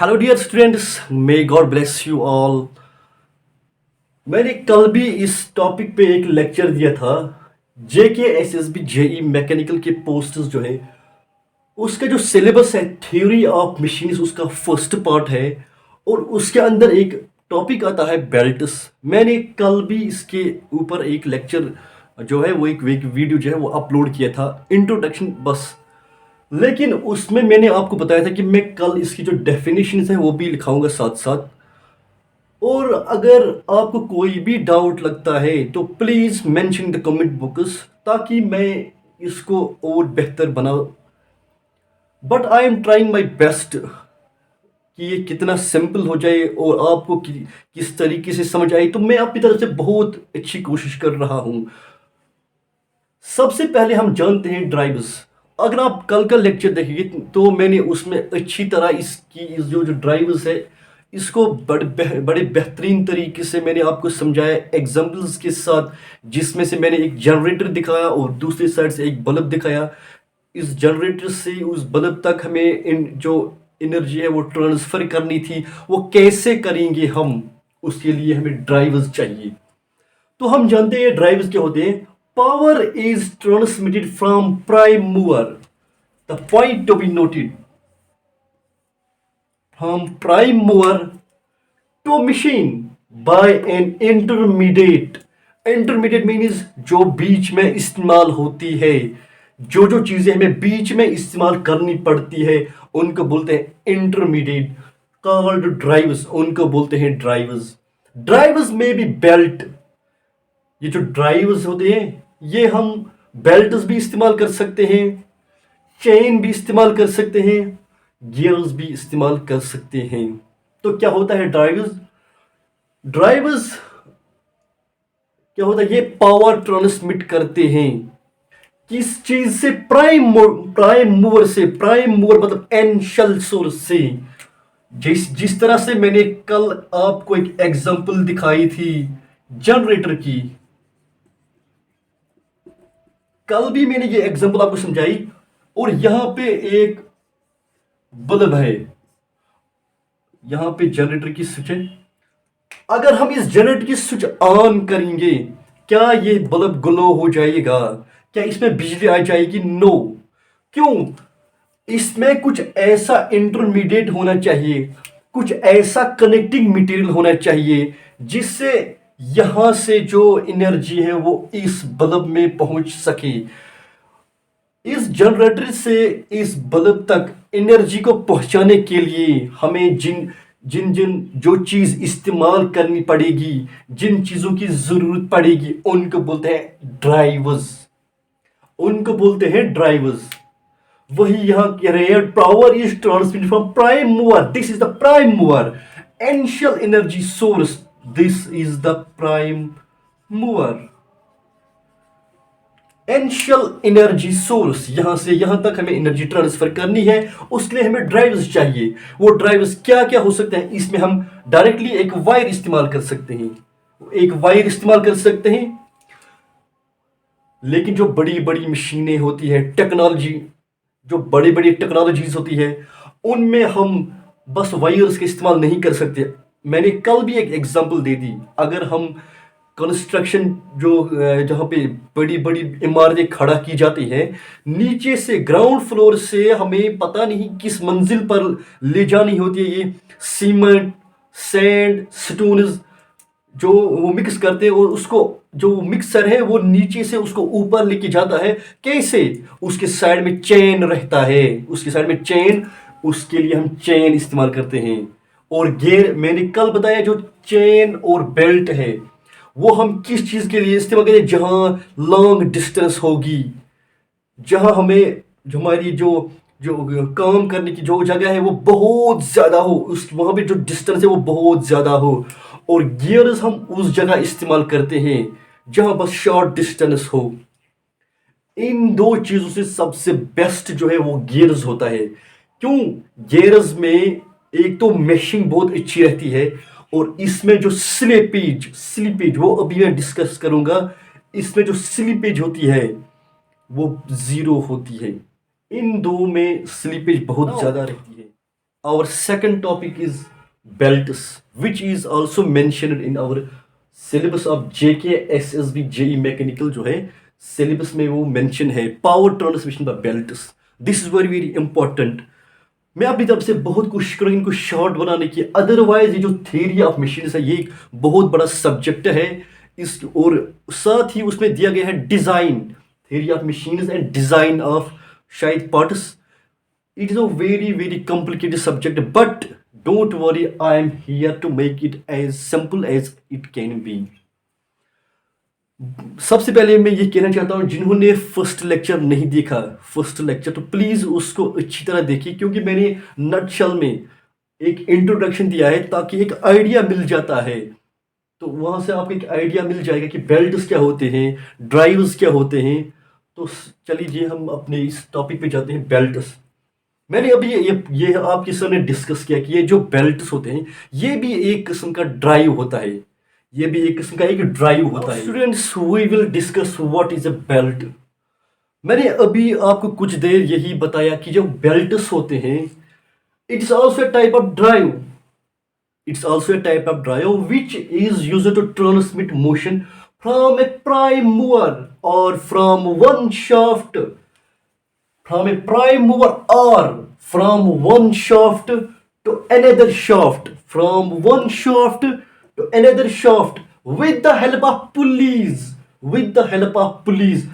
Hello dear students, may God bless you all. मैंने कल भी इस टॉपिक पे एक लेक्चर दिया था। जेके एसएसबी जेई मैकेनिकल के पोस्ट्स जो है उसका जो सिलेबस है थ्योरी ऑफ मशीन्स उसका फर्स्ट पार्ट है और उसके अंदर एक टॉपिक आता है बेल्ट्स। मैंने कल भी इसके ऊपर एक लेक्चर जो है वो एक वीडियो जो है वो अपलोड किया था, इंट्रोडक्शन बस। लेकिन उसमें मैंने आपको बताया था कि मैं कल इसकी जो डेफिनेशंस है वो भी लिखाऊंगा साथ साथ। और अगर आपको कोई भी डाउट लगता है तो please mention the comment box, ताकि मैं इसको और बेहतर बना। But I am trying my best कि ये कितना सिंपल हो जाए और आपको किस तरीके से समझ आए, तो मैं अपनी तरफ से बहुत अच्छी कोशिश कर रहा हूँ। सबसे पहले हम जानते हैं ड्राइवर्स। अगर आप कल का लेक्चर देखेंगे तो मैंने उसमें अच्छी तरह इसकी इस जो ड्राइवर्स है इसको बड़े बेहतरीन तरीके से मैंने आपको समझाया एग्जांपल्स के साथ, जिसमें से मैंने एक जनरेटर दिखाया और दूसरी साइड से एक बल्ब दिखाया। इस जनरेटर से उस बल्ब तक हमें इन जो एनर्जी है वो ट्रांसफर करनी थी, वो कैसे करेंगे हम, उसके लिए हमें ड्राइवर्स चाहिए। तो हम जानते हैं ड्राइव्स क्या होते हैं। Power is transmitted from prime mover, the point to be noted, from prime mover to machine by an intermediate. Intermediate means जो बीच में इस्तेमाल होती है, जो जो चीजें हमें बीच में इस्तेमाल करनी पड़ती है उनको बोलते हैं इंटरमीडिएट, कॉल्ड ड्राइव्स, उनको बोलते हैं ड्राइवर्स। ड्राइवर्स में भी बेल्ट, ये जो ड्राइव्स होते हैं ये हम बेल्ट्स भी इस्तेमाल कर सकते हैं, चेन भी इस्तेमाल कर सकते हैं, गियर्स भी इस्तेमाल कर सकते हैं। तो क्या होता है ड्राइवर्स? ड्राइवर्स क्या होता है, ये पावर ट्रांसमिट करते हैं किस चीज से? प्राइम मूवर से। प्राइम मूवर मतलब एनशल सोर्स से। जिस जिस तरह से मैंने कल आपको एक एग्जांपल दिखाई थी जनरेटर की, कल भी मैंने ये एग्जांपल आपको समझाई। और यहां पे एक बल्ब है, यहां पे जनरेटर की स्विच है। अगर हम इस जनरेटर की स्विच ऑन करेंगे, क्या ये बल्ब ग्लो हो जाएगा? क्या इसमें बिजली आ जाएगी? नो। क्यों? इसमें कुछ ऐसा इंटरमीडिएट होना चाहिए, कुछ ऐसा कनेक्टिंग मटेरियल होना चाहिए जिससे यहां से जो एनर्जी है वो इस बल्ब में पहुंच सके। इस जनरेटर से इस बल्ब तक एनर्जी को पहुंचाने के लिए हमें जिन जिन जिन जो चीज इस्तेमाल करनी पड़ेगी, जिन चीजों की जरूरत पड़ेगी, उनको बोलते हैं ड्राइवर्स, उनको बोलते हैं ड्राइवर्स। वही यहां कह रहे हैं power is transmitted from prime mover, this is the prime mover, initial energy source, this is the prime mover. Initial energy source, यहां से यहां तक हमें एनर्जी ट्रांसफर करनी है, उसके लिए हमें ड्राइवर्स चाहिए। वो ड्राइवर्स क्या क्या हो सकते हैं? इसमें हम डायरेक्टली एक वायर इस्तेमाल कर सकते हैं, एक वायर इस्तेमाल कर सकते हैं। लेकिन जो बड़ी बड़ी मशीनें होती है, टेक्नोलॉजी, जो बड़ी बड़ी टेक्नोलॉजीज होती है, उनमें हम बस वायर्स का इस्तेमाल नहीं कर सकते। मैंने कल भी एक एग्जांपल दे दी। अगर हम कंस्ट्रक्शन जो जहाँ पे बड़ी बड़ी इमारतें खड़ा की जाती हैं, नीचे से ग्राउंड फ्लोर से हमें पता नहीं किस मंजिल पर ले जानी होती है ये सीमेंट, सैंड, स्टोन्स जो वो मिक्स करते हैं, और उसको जो मिक्सर है वो नीचे से उसको ऊपर लेके जाता है। कैसे? उसके साइड में चेन रहता है, उसके साइड में चेन, उसके लिए हम चेन इस्तेमाल करते हैं। और गियर मैंने कल बताया, जो चेन और बेल्ट है वो हम किस चीज के लिए इस्तेमाल करें? जहां लॉन्ग डिस्टेंस होगी, जहां हमें जो हमारी जो जो काम करने की जो जगह है वो बहुत ज्यादा हो, उस वहां पे जो डिस्टेंस है वो बहुत ज्यादा हो। और गियर्स हम उस जगह इस्तेमाल करते हैं जहां बस शॉर्ट डिस्टेंस हो। इन दो चीजों से सबसे बेस्ट जो है वो गियर्स होता है। क्यों? गियर्स में एक तो मेशिंग बहुत अच्छी रहती है, और इसमें जो स्लिपेज स्लिपेज वो अभी मैं डिस्कस करूंगा। इसमें जो स्लिपेज होती है वो जीरो होती है। इन दो में स्लिपेज बहुत ज्यादा रहती है। our second topic is belts, which is also mentioned in our syllabus of JK SSB JE mechanical जो है सिलेबस में वो मेंशन है power transmission by belts. This is very very important. मैं अपनी तरफ से बहुत कोशिश करूँगा इनको शॉर्ट बनाने की. अदरवाइज ये जो थ्योरी ऑफ मशीन है ये एक बहुत बड़ा सब्जेक्ट है इस, और साथ ही उसमें दिया गया है design, theory of machine and design of शायद parts. It is a very very complicated subject, but don't worry, I am here to make it as simple as it can be. सबसे पहले मैं ये कहना चाहता हूँ जिन्होंने फर्स्ट लेक्चर नहीं देखा फर्स्ट लेक्चर, तो प्लीज़ उसको अच्छी तरह देखिए, क्योंकि मैंने नटशल में एक इंट्रोडक्शन दिया है ताकि एक आइडिया मिल जाता है. तो वहाँ से आपको एक आइडिया मिल जाएगा कि बेल्ट्स क्या होते हैं, ड्राइव्स क्या होते हैं. तो चलिए हम अपने इस टॉपिक पे जाते हैं, बेल्ट्स. मैंने अभी ये आपके सामने डिस्कस किया कि ये जो बेल्ट्स होते हैं ये भी एक किस्म का ड्राइव होता है, ये भी एक किस्म का एक ड्राइव होता है. Students, we will discuss what is a belt. मैंने अभी आपको कुछ देर यही बताया कि जो बेल्ट्स होते हैं it's also a type of drive. It's also a type of drive which is used to transmit motion from a prime mover or from one shaft, from a prime mover or from one shaft to another shaft, from one shaft to another shaft with the help of pulleys, with the help of pulleys.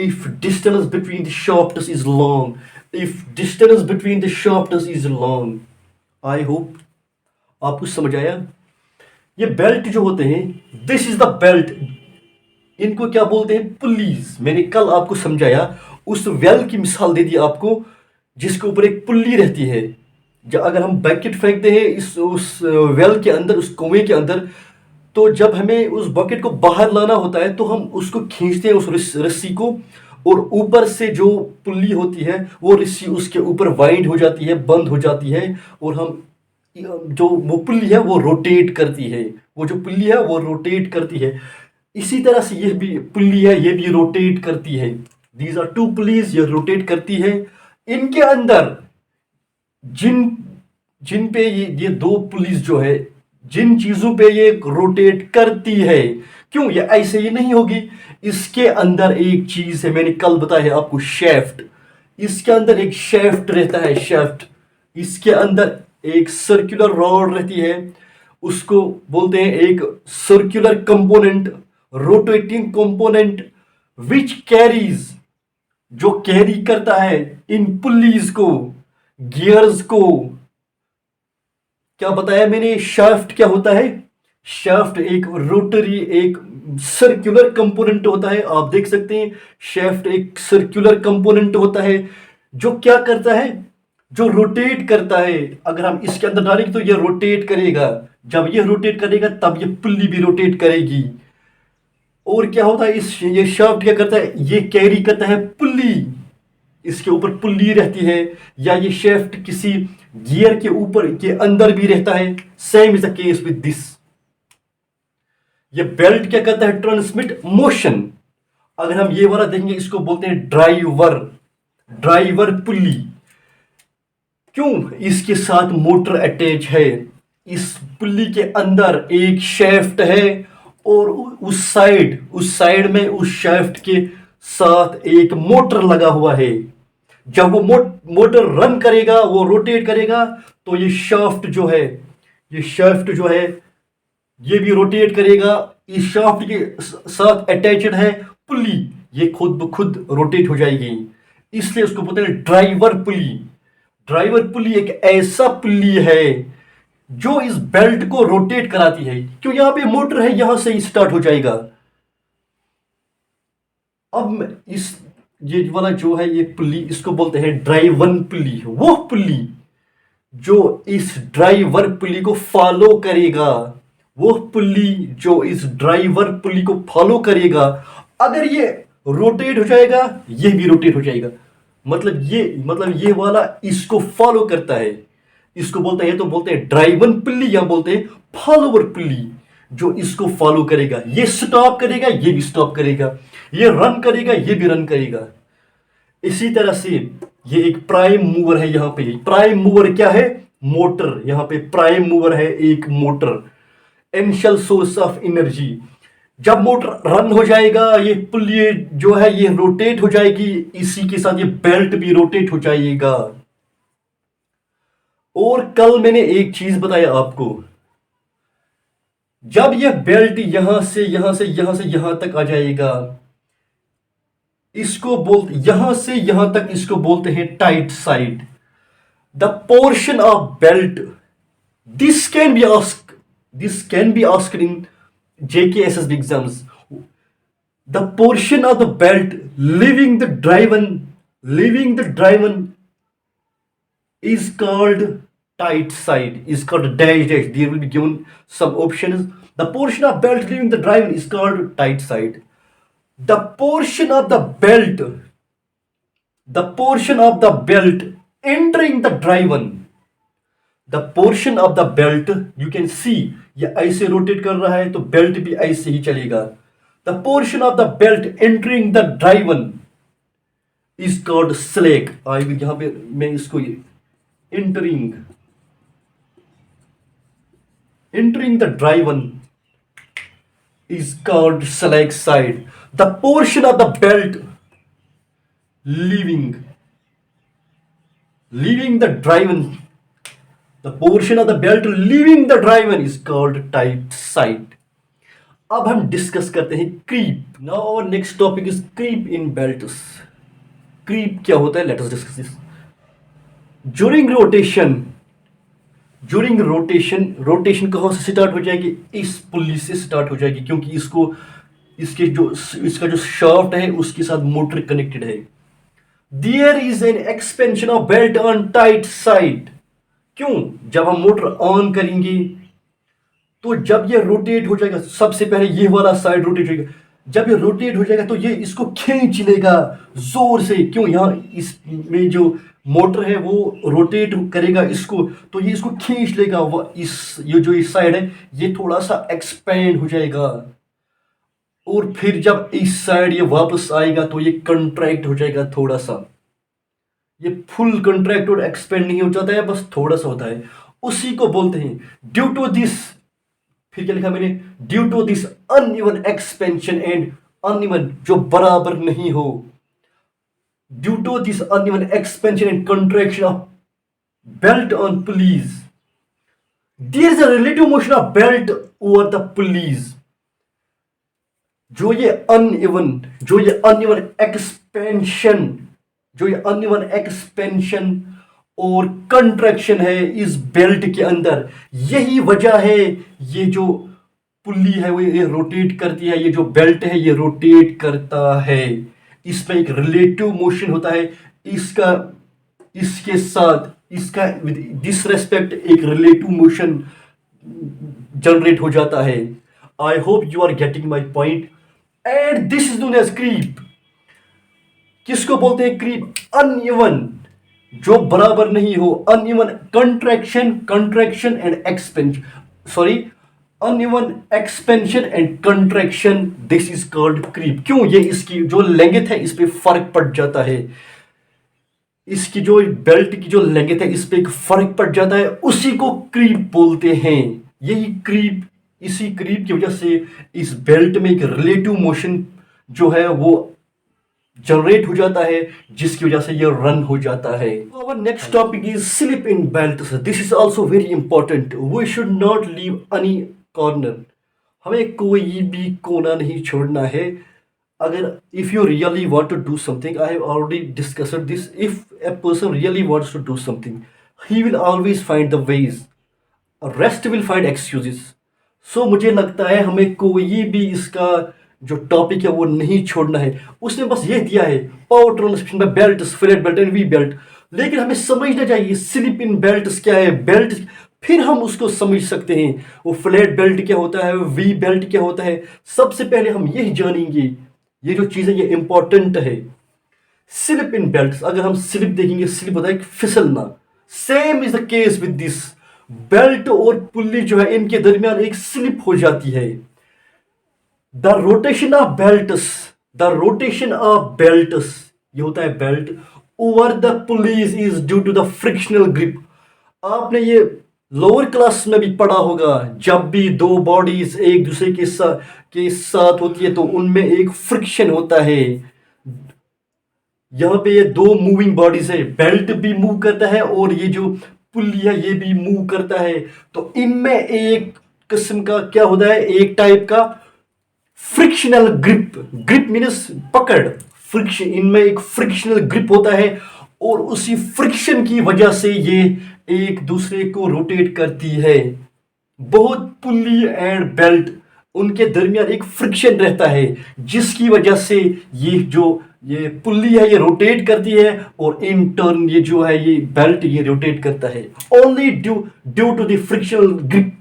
If distance between the shafts is long, if distance between the shafts is long. I hope आपको समझ आया. ये belt जो होते हैं, this is the belt, इनको क्या बोलते हैं, पुल्लीज. मैंने कल आपको समझाया, उस वेल की मिसाल दे दी आपको जिसके ऊपर एक पुल्ली रहती है. जब अगर हम बकेट फेंकते हैं उस वेल के अंदर, उस कुएं के अंदर, तो जब हमें उस बकेट को बाहर लाना होता है तो हम उसको खींचते हैं उस रस्सी को, और ऊपर से जो पुल्ली होती है वो रस्सी उसके ऊपर वाइंड हो जाती है, बंद हो जाती है, और हम जो वो पुल्ली है वो रोटेट करती है, वो जो पुल्ली है वो रोटेट करती है. इसी तरह से ये भी पुल्ली है, ये भी रोटेट करती है. दीज आर टू पुलीज, ये रोटेट करती है. इनके अंदर जिन पे ये दो पुलिस जो है, जिन चीजों पे ये रोटेट करती है, क्यों ये ऐसे ही नहीं होगी. इसके अंदर एक चीज है, मैंने कल बताया है आपको, शेफ्ट. इसके अंदर एक शेफ्ट रहता है, शेफ्ट. इसके अंदर एक सर्कुलर रॉड रहती है, उसको बोलते हैं एक circular component, rotating component, which carries, जो कैरी करता है इन पुल्लीज को, गियर्स को. क्या बताया मैंने, शाफ्ट क्या होता है, शाफ्ट एक रोटरी, एक सर्कुलर कंपोनेंट होता है. आप देख सकते हैं शाफ्ट एक सर्कुलर कंपोनेंट होता है जो क्या करता है, जो रोटेट करता है. अगर हम इसके अंदर डालेंगे तो ये रोटेट करेगा, जब ये रोटेट करेगा तब ये पुल्ली भी रोटेट करेगी. और क्या होता है, ये शाफ्ट क्या करता है, ये कैरी करता है पुल्ली, इसके ऊपर पुल्ली रहती है, या ये शाफ्ट किसी गियर के ऊपर के अंदर भी रहता है. Same is the case with this. ये बेल्ट क्या करता है, ट्रांसमिट मोशन. अगर हम ये वाला देखेंगे, इसको बोलते हैं ड्राइवर, ड्राइवर पुल्ली. क्यों, इसके साथ मोटर अटैच है. इस पुल्ली के अंदर एक शाफ्ट है, और उस साइड में उस शाफ्ट के साथ एक मोटर लगा हुआ है. जब वो मोटर रन करेगा, वो रोटेट करेगा, तो ये शाफ्ट जो है, ये शाफ्ट जो है ये भी रोटेट करेगा. इस शाफ्ट के साथ अटैच्ड है पुल्ली, ये खुद ब खुद रोटेट हो जाएगी. इसलिए उसको बोलते हैं ड्राइवर पुल्ली. ड्राइवर पुल्ली एक ऐसा पुल्ली है जो इस बेल्ट को रोटेट कराती है. क्यों, यहां पे मोटर है, यहां से ही स्टार्ट हो जाएगा. अब ये वाला जो है ये पुल्ली, इसको बोलते हैं ड्राइवन पुल्ली. वो पुल्ली जो इस ड्राइवर पुल्ली को फॉलो करेगा, वो पुल्ली जो इस ड्राइवर पुल्ली को फॉलो करेगा, अगर ये रोटेट हो जाएगा, ये भी रोटेट हो जाएगा. मतलब ये वाला इसको फॉलो करता है. इसको बोलते हैं, तो बोलते हैं ड्राइवन पुल्ली, या बोलते हैं फॉलोवर पुल्ली, जो इसको फॉलो करेगा. ये स्टॉप करेगा, ये भी स्टॉप करेगा, ये रन करेगा, ये भी रन करेगा. इसी तरह से ये एक प्राइम मूवर है. यहां पे प्राइम मूवर क्या है, मोटर, यहाँ पे प्राइम मूवर है एक मोटर, एनिशियल सोर्स ऑफ एनर्जी। जब मोटर रन हो जाएगा, ये पुल्ली जो है ये रोटेट हो जाएगी, इसी के साथ ये बेल्ट भी रोटेट हो जाएगा। और कल मैंने एक चीज बताया आपको, जब ये बेल्ट यहां से यहां से यहां से यहां तक आ जाएगा, इसको बोलते, यहां से यहां तक इसको बोलते हैं tight side. The portion of belt, this can be asked, this can be asked in JKSSB exams. The portion of the belt leaving the driven is called tight side, is called dash dash. There will be given some options. The portion of belt leaving the driven is called tight side. The portion of the belt, the portion of the belt entering the driven, the portion of the belt, you can see ये ऐसे rotate कर रहा है तो belt भी ऐसे ही चलेगा। The portion of the belt entering the driven is called slack. I will, यहां पे मैं इसको entering the driven is called slack side. The portion of the belt leaving the driven, the portion of the belt leaving the driven is called tight side. अब हम discuss करते हैं creep. Now our next topic is creep in belts. Creep क्या होता है, let us discuss this. During rotation कहां से start हो जाएगी, इस पुल्ली से स्टार्ट हो जाएगी, क्योंकि इसका जो शाफ्ट है उसके साथ मोटर कनेक्टेड है। There is an expansion of belt on tight side. क्यों, जब हम मोटर ऑन करेंगे तो जब ये रोटेट हो जाएगा, सबसे पहले ये वाला साइड रोटेट होगा, जब ये रोटेट हो जाएगा तो ये इसको खींच लेगा जोर से। क्यों, यहां इसमें जो मोटर है वो रोटेट करेगा इसको, तो ये इसको खींच लेगा। ये जो इस साइड है ये थोड़ा सा एक्सपेंड हो जाएगा, और फिर जब इस साइड ये वापस आएगा तो ये कंट्रैक्ट हो जाएगा थोड़ा सा। ये फुल कंट्रैक्ट और एक्सपेंड नहीं हो जाता है, बस थोड़ा सा होता है, उसी को बोलते हैं ड्यू टू दिस। फिर क्या लिखा मैंने, due to this uneven expansion and uneven, जो बराबर नहीं हो, due to this uneven expansion and contraction of belt on pulleys, there is a relative motion of belt over the pulleys. जो ये अनइवन एक्सपेंशन और कंट्रैक्शन है इस belt के अंदर, यही वजह है ये जो पुल्ली है वो ये रोटेट करती है, ये जो बेल्ट है ये रोटेट करता है, इसमें एक रिलेटिव मोशन होता है, इसके साथ इसका दिस रेस्पेक्ट एक रिलेटिव मोशन जनरेट हो जाता है। I hope you are getting my point. And this is known as creep. किसको बोलते हैं क्रीप, अनइवन, जो बराबर नहीं हो, uneven contraction and expansion, uneven expansion and contraction, this is called creep. क्यों, ये इसकी जो लेंथ है इस पे फर्क पड़ जाता है, इसकी जो बेल्ट की जो लेंथ है इस पे एक फर्क पड़ जाता है, उसी को क्रीप बोलते हैं। यही क्रीप, इसी क्रीप की वजह से इस बेल्ट में एक रिलेटिव मोशन जो है वो जनरेट हो जाता है, जिसकी वजह से ये रन हो जाता है। Our next topic is slip in belt. This is also very important. We should not leave any corner, हमें कोई भी कोना नहीं छोड़ना है। अगर if you really want to do something, I have already discussed this, if a person really wants to do something he will always find the ways, rest will find excuses. So मुझे लगता है हमें कोई भी इसका जो topic है वो नहीं छोड़ना है। उसने बस ये दिया है power transmission by belt, flat belt and V belt, लेकिन हमें समझना चाहिए स्लिप इन बेल्ट क्या है, बेल्ट, फिर हम उसको समझ सकते हैं वो फ्लैट बेल्ट क्या होता है, वी बेल्ट क्या होता है। सबसे पहले हम यही जानेंगे, ये जो चीज़ है ये इंपॉर्टेंट है। स्लिप इन बेल्ट, अगर हम स्लिप देखेंगे, स्लिप होता है फिसलना। Same is the case with this, belt और पुल्ली जो है इनके दरमियान एक स्लिप हो जाती है। द रोटेशन ऑफ बेल्ट्स, ये होता है belt, over the pulleys is due to the frictional grip. आपने ये लोअर क्लास में भी पढ़ा होगा, जब भी दो बॉडीज एक दूसरे के साथ होती है तो उनमें एक फ्रिक्शन होता है। यहाँ पे ये दो मूविंग बॉडीज है, बेल्ट भी मूव करता है और ये जो पुल्ली है ये भी मूव करता है। तो इनमें एक किस्म का क्या होता है, एक टाइप का फ्रिक्शनल ग्रिप। ग्रिप मीन्स पकड़, फ्रिक्शन, इनमें एक फ्रिक्शनल ग्रिप होता है और उसी फ्रिक्शन की वजह से ये एक दूसरे को रोटेट करती है। बहुत पुल्ली एंड बेल्ट उनके दरमियान एक फ्रिक्शन रहता है जिसकी वजह से ये पुल्ली है ये रोटेट करती है और इन टर्न ये जो है ये बेल्ट ये रोटेट करता है, only due to the frictional grip.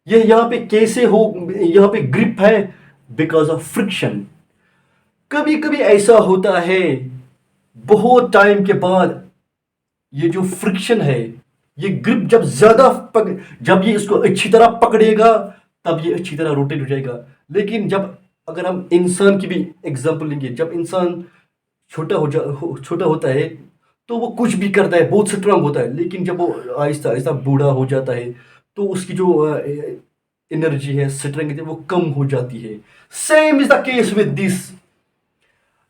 ये यहाँ पे कैसे हो, यहाँ पे ग्रिप है बिकॉज ऑफ फ्रिक्शन। कभी कभी ऐसा होता है बहुत टाइम के बाद ये जो फ्रिक्शन है, ये ग्रिप जब जब ये इसको अच्छी तरह पकड़ेगा तब ये अच्छी तरह रोटेट हो जाएगा। लेकिन जब अगर हम इंसान की भी एग्जांपल लेंगे, जब इंसान छोटा होता है तो वो कुछ भी करता है, बहुत स्ट्रांग होता है, लेकिन जब वो आहिस्ता आहिस्ता बूढ़ा हो जाता है तो उसकी जो एनर्जी है, स्ट्रेंथ है, वो कम हो जाती है। Same is the case with this.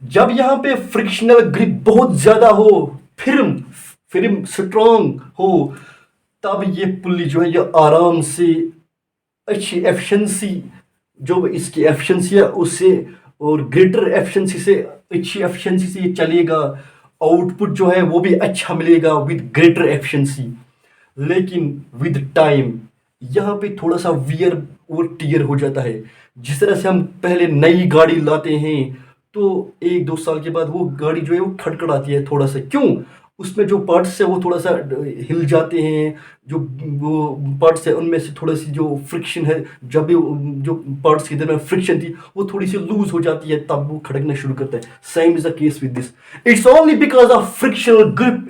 जब यहाँ पे फ्रिक्शनल ग्रिप बहुत ज्यादा हो, फिल्म फिल्म स्ट्रांग हो, तब ये पुल्ली जो है ये आराम से अच्छी एफिशिएंसी, जो इसकी एफिशिएंसी है उससे और ग्रेटर एफिशिएंसी से, अच्छी एफिशिएंसी से ये चलेगा। आउटपुट जो है वो भी अच्छा मिलेगा विद ग्रेटर एफिशिएंसी। लेकिन विद टाइम यहाँ पे थोड़ा सा वियर और टीयर हो जाता है। जिस तरह से हम पहले नई गाड़ी लाते हैं तो 1-2 साल के बाद वो गाड़ी जो है वो खड़खड़ाती है थोड़ा सा, क्यों? उसमें जो पार्ट्स है वो थोड़ा सा हिल जाते हैं, जो वो पार्ट्स है उनमें से थोड़ा सी जो फ्रिक्शन है, जब भी जो पार्ट्स के दरमियान फ्रिक्शन थी वो थोड़ी सी लूज हो जाती है तब वो खड़कना शुरू करता है। Same is the case with this, it's only because of frictional grip,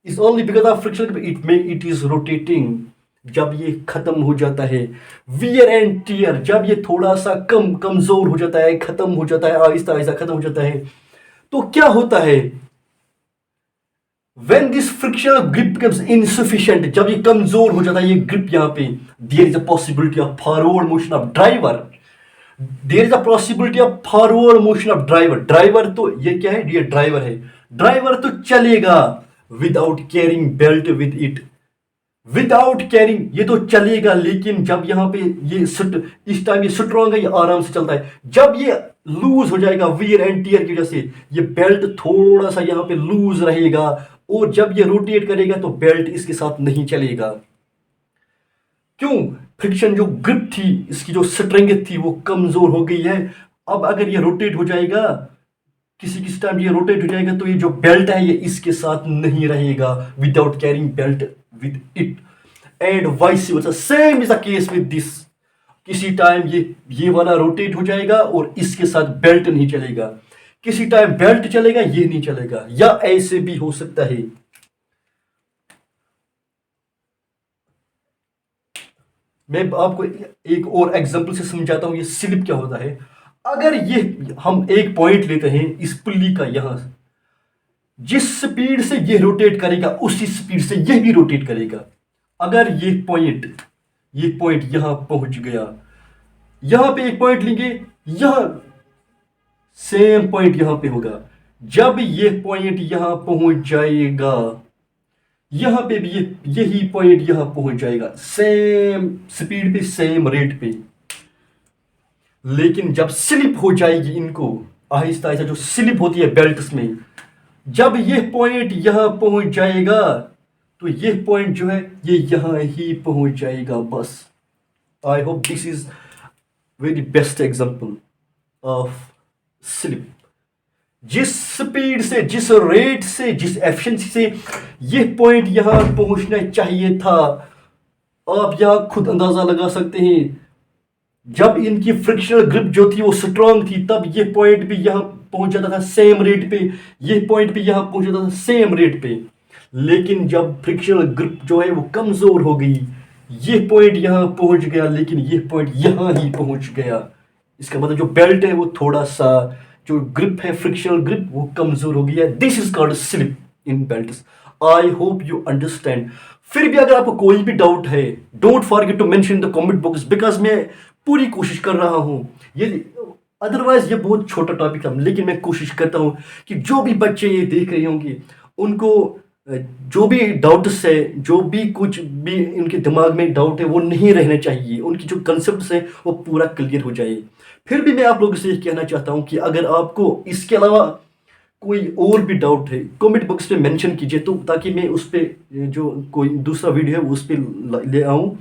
is only because of frictional grip it is rotating. जब ये खत्म हो जाता है, वियर एंड टीयर, जब ये थोड़ा सा कमजोर हो जाता है, खत्म हो जाता है, आहिस्ता आहिस्ता खत्म हो जाता है, तो क्या होता है? when this frictional grip becomes insufficient, जब ये कमजोर हो जाता है ये ग्रिप, यहाँ पे there is a possibility of forward motion of driver, there is a possibility of forward motion of driver। Driver तो ये क्या है, ये ड्राइवर है, ड्राइवर तो चलेगा without carrying belt with it, without carrying ये तो चलेगा, लेकिन जब यहाँ पे इस टाइम ये स्ट्रॉन्ग है, ये आराम से चलता है। जब ये लूज हो जाएगा वियर एंड टीयर की वजह से, ये बेल्ट थोड़ा सा यहाँ पे लूज रहेगा और जब ये रोटेट करेगा तो बेल्ट इसके साथ नहीं चलेगा। क्यों? फ्रिक्शन जो ग्रिप थी, इसकी जो स्ट्रेंथ थी वो कमजोर हो गई है। अब अगर ये रोटेट हो जाएगा, किसी टाइम ये रोटेट हो जाएगा तो ये जो बेल्ट है ये इसके साथ नहीं रहेगा without carrying belt with it, and vice versa. Same is the case with this. किसी टाइम ये वाला रोटेट हो जाएगा और इसके साथ बेल्ट नहीं चलेगा, किसी टाइम बेल्ट चलेगा ये नहीं चलेगा, या ऐसे भी हो सकता है। मैं आपको एक और एग्जांपल से समझाता हूं ये स्लिप क्या होता है। अगर ये हम एक पॉइंट लेते हैं इस पुल्ली का, यहां जिस स्पीड से ये रोटेट करेगा उसी स्पीड से ये भी रोटेट करेगा। अगर ये पॉइंट यहां पहुंच गया, यहां पे एक पॉइंट लेंगे, यहां सेम पॉइंट यहां पे होगा। जब ये पॉइंट यहां पहुंच जाएगा, यहां पे भी यही पॉइंट यहां पहुंच जाएगा, सेम स्पीड पे, सेम रेट पे। लेकिन जब स्लिप हो जाएगी, इनको आहिस्ता आहिस्ता जो स्लिप होती है बेल्ट्स में, जब ये पॉइंट यहां पहुंच जाएगा तो ये पॉइंट जो है ये यहां ही पहुंच जाएगा बस। I hope this is very best example of slip. जिस स्पीड से, जिस रेट से, जिस एफिशिएंसी से ये पॉइंट यहां पहुंचना चाहिए था, आप यहां खुद अंदाजा लगा सकते हैं। जब इनकी फ्रिक्शनल ग्रिप जो थी वो स्ट्रांग थी, तब ये पॉइंट भी यहां पहुंच जाता था सेम रेट पे, ये पॉइंट भी यहां पहुंच जाता था सेम रेट पे। लेकिन जब फ्रिक्शनल ग्रिप जो है वो कमजोर हो गई, ये पॉइंट यहां पहुंच गया लेकिन ये पॉइंट यहां ही पहुंच गया। इसका मतलब जो बेल्ट है वो थोड़ा सा, जो ग्रिप है फ्रिक्शनल ग्रिप वो कमजोर हो गया। This is called slip in belts. I hope you understand. फिर भी अगर आपको कोई भी डाउट है, don't forget to mention in the comment box, because मैं पूरी कोशिश कर रहा हूँ। ये अदरवाइज ये बहुत छोटा टॉपिक था, लेकिन मैं कोशिश करता हूँ कि जो भी बच्चे ये देख रहे होंगे उनको जो भी डाउट्स है, जो भी कुछ भी उनके दिमाग में डाउट है, वो नहीं रहने चाहिए। उनकी जो कंसेप्ट्स है वो पूरा क्लियर हो जाए। फिर भी मैं आप लोगों से ये कहना चाहता हूँ कि अगर आपको इसके अलावा कोई और भी डाउट है, कमेंट बॉक्स में मेंशन कीजिए, तो ताकि मैं उस पे जो कोई दूसरा वीडियो है उस पे ले आऊँ।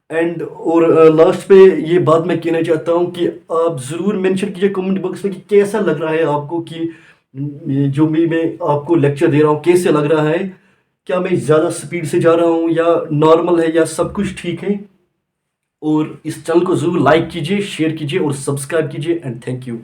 एंड और लास्ट पे ये बात मैं कहना चाहता हूँ कि आप ज़रूर मेंशन कीजिए कमेंट बॉक्स में कि कैसा लग रहा है आपको, कि ये जो भी मैं आपको लेक्चर दे रहा हूँ कैसे लग रहा है। क्या मैं ज़्यादा स्पीड से जा रहा हूँ या नॉर्मल है या सब कुछ ठीक है। और इस चैनल को ज़रूर लाइक कीजिए, शेयर कीजिए और सब्सक्राइब कीजिए। And thank you.